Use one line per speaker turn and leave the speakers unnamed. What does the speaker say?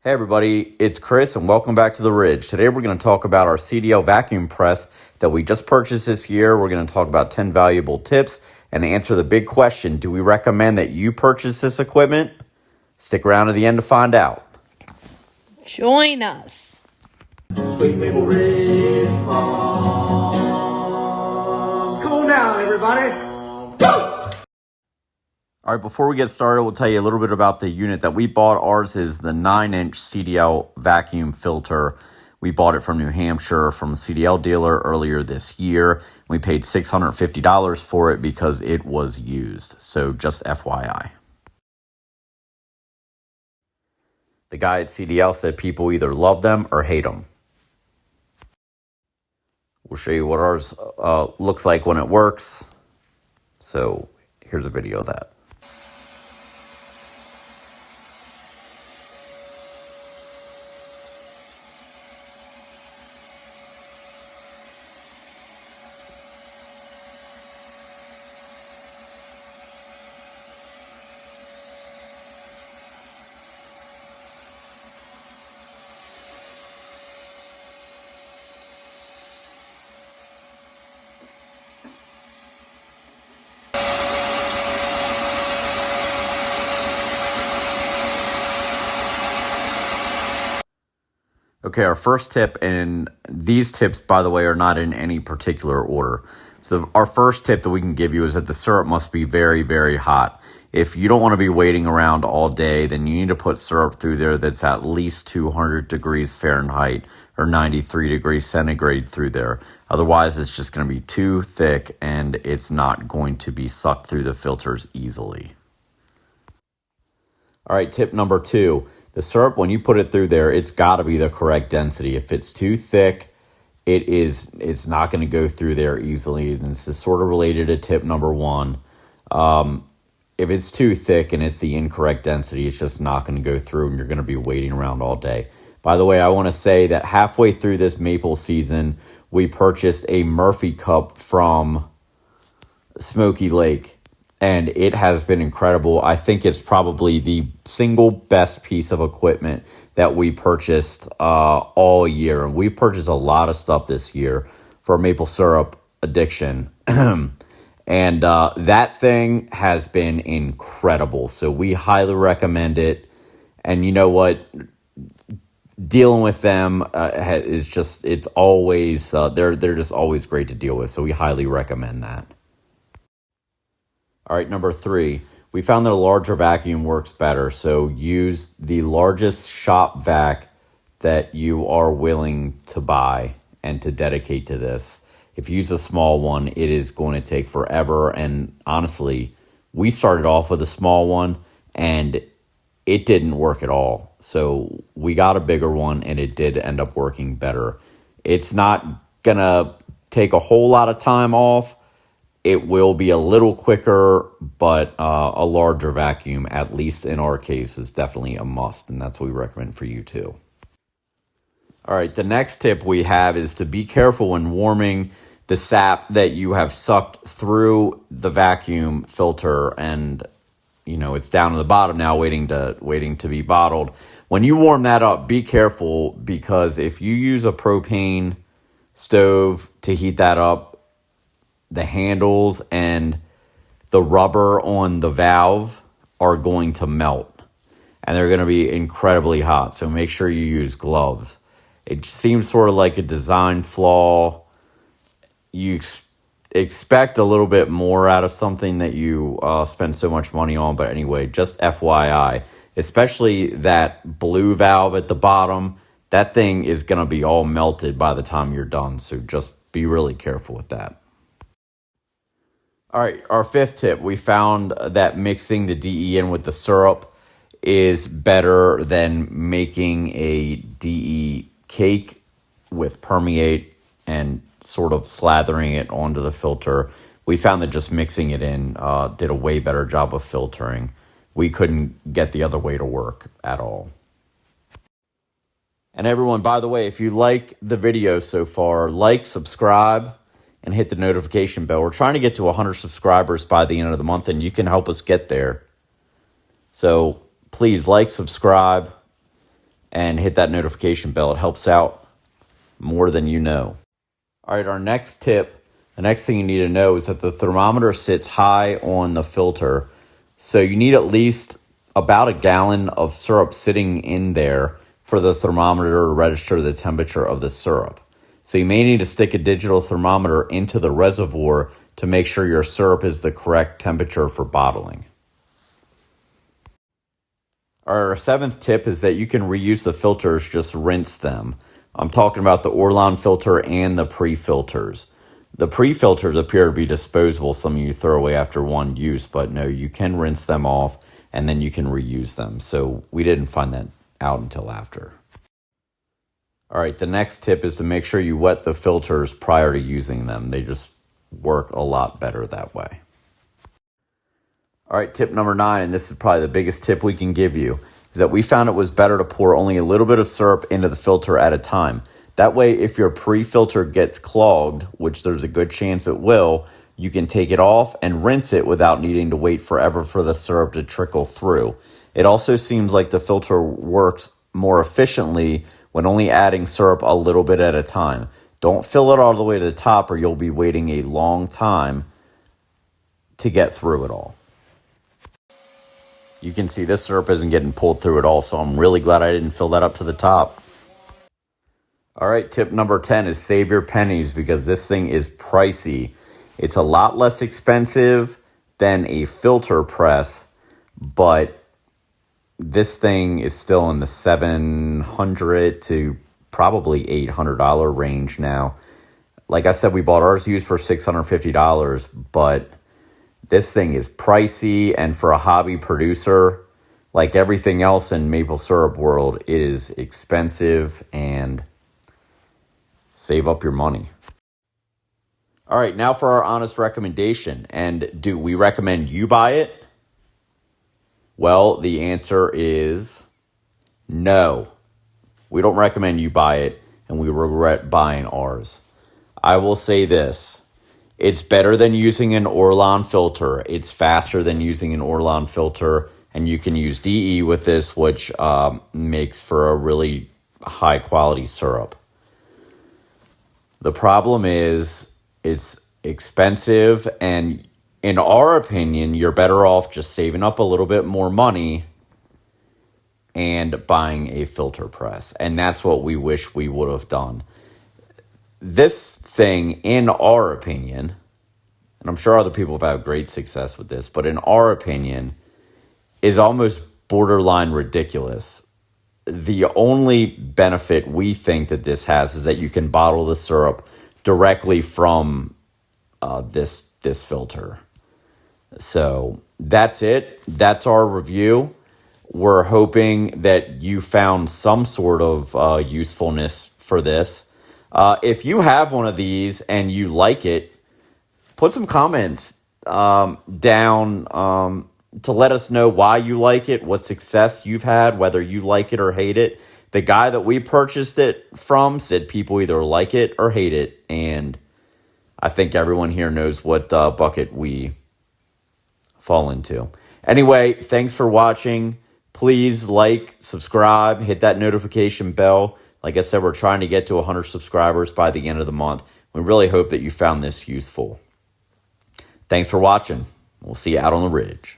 Hey everybody, it's Chris and welcome back to The Ridge. Today we're going to talk about our CDL vacuum press that we just purchased this year. We're going to talk about 10 valuable tips and answer the big question, do we recommend that you purchase this equipment? Stick around to the end to find out.
Join us.
Sweet Maple Ridge Farms. Come on down, everybody. Go!
All right, before we get started, we'll tell you a little bit about the unit that we bought. Ours is the 9-inch CDL vacuum filter. We bought it from New Hampshire from a CDL dealer earlier this year. We paid $650 for it because it was used. So just FYI. The guy at CDL said people either love them or hate them. We'll show you what ours looks like when it works. So here's a video of that. Okay, our first tip, and these tips, by the way, are not in any particular order. So our first tip that we can give you is that the syrup must be very, very hot. If you don't want to be waiting around all day, then you need to put syrup through there that's at least 200 degrees Fahrenheit or 93 degrees centigrade through there. Otherwise, it's just going to be too thick and it's not going to be sucked through the filters easily. All right, tip number 2. The syrup, when you put it through there, it's got to be the correct density. If it's too thick, it's not going to go through there easily. And this is sort of related to tip number 1. If it's too thick and it's the incorrect density, it's just not going to go through and you're going to be waiting around all day. By the way, I want to say that halfway through this maple season, we purchased a Murphy cup from Smoky Lake. And it has been incredible. I think it's probably the single best piece of equipment that we purchased all year. And we've purchased a lot of stuff this year for maple syrup addiction. And that thing has been incredible. So we highly recommend it. And you know what? Dealing with them is just, it's always, they're just always great to deal with. So we highly recommend that. All right, number 3, we found that a larger vacuum works better. So use the largest shop vac that you are willing to buy and to dedicate to this. If you use a small one, it is going to take forever. And honestly, we started off with a small one and it didn't work at all. So we got a bigger one and it did end up working better. It's not going to take a whole lot of time off. It will be a little quicker, but a larger vacuum, at least in our case, is definitely a must, and that's what we recommend for you too. All right, the next tip we have is to be careful when warming the sap that you have sucked through the vacuum filter, and it's down to the bottom now, waiting to be bottled. When you warm that up, be careful, because if you use a propane stove to heat that up, the handles and the rubber on the valve are going to melt and they're going to be incredibly hot. So make sure you use gloves. It seems sort of like a design flaw. You expect a little bit more out of something that you spend so much money on. But anyway, just FYI, especially that blue valve at the bottom, that thing is going to be all melted by the time you're done. So just be really careful with that. All right, our 5th tip, we found that mixing the DE in with the syrup is better than making a DE cake with permeate and sort of slathering it onto the filter. We found that just mixing it in did a way better job of filtering. We couldn't get the other way to work at all. And everyone, by the way, if you like the video so far, subscribe, and hit the notification bell. We're trying to get to 100 subscribers by the end of the month, and you can help us get there. So please subscribe, and hit that notification bell. It helps out more than you know. All right, our next tip, the next thing you need to know is that the thermometer sits high on the filter. So you need at least about a gallon of syrup sitting in there for the thermometer to register the temperature of the syrup. So you may need to stick a digital thermometer into the reservoir to make sure your syrup is the correct temperature for bottling. Our seventh tip is that you can reuse the filters, just rinse them. I'm talking about the Orlon filter and the pre-filters. The pre-filters appear to be disposable. Some of you throw away after one use, but no, you can rinse them off and then you can reuse them. So we didn't find that out until after. All right, the next tip is to make sure you wet the filters prior to using them. They just work a lot better that way. All right, tip number 9, and this is probably the biggest tip we can give you, is that we found it was better to pour only a little bit of syrup into the filter at a time. That way, if your pre-filter gets clogged, which there's a good chance it will, you can take it off and rinse it without needing to wait forever for the syrup to trickle through. It also seems like the filter works more efficiently when only adding syrup a little bit at a time. Don't fill it all the way to the top or you'll be waiting a long time to get through it all. You can see this syrup isn't getting pulled through at all, so I'm really glad I didn't fill that up to the top. All right, tip number 10 is save your pennies because this thing is pricey. It's a lot less expensive than a filter press, but this thing is still in the $700 to probably $800 range now. Like I said, we bought ours used for $650, but this thing is pricey, and for a hobby producer, like everything else in maple syrup world, it is expensive, and save up your money. All right, now for our honest recommendation. And do we recommend you buy it? Well, the answer is no. We don't recommend you buy it, and we regret buying ours. I will say this. It's better than using an Orlon filter. It's faster than using an Orlon filter, and you can use DE with this, which makes for a really high-quality syrup. The problem is it's expensive, and in our opinion, you're better off just saving up a little bit more money and buying a filter press, and that's what we wish we would have done. This thing, in our opinion, and I'm sure other people have had great success with this, but in our opinion, is almost borderline ridiculous. The only benefit we think that this has is that you can bottle the syrup directly from this filter. So that's it. That's our review. We're hoping that you found some sort of usefulness for this. If you have one of these and you like it, put some comments down to let us know why you like it, what success you've had, whether you like it or hate it. The guy that we purchased it from said people either like it or hate it, and I think everyone here knows what bucket we fall into. Anyway, thanks for watching. Please like, subscribe, hit that notification bell. Like I said, we're trying to get to 100 subscribers by the end of the month. We really hope that you found this useful. Thanks for watching. We'll see you out on the ridge.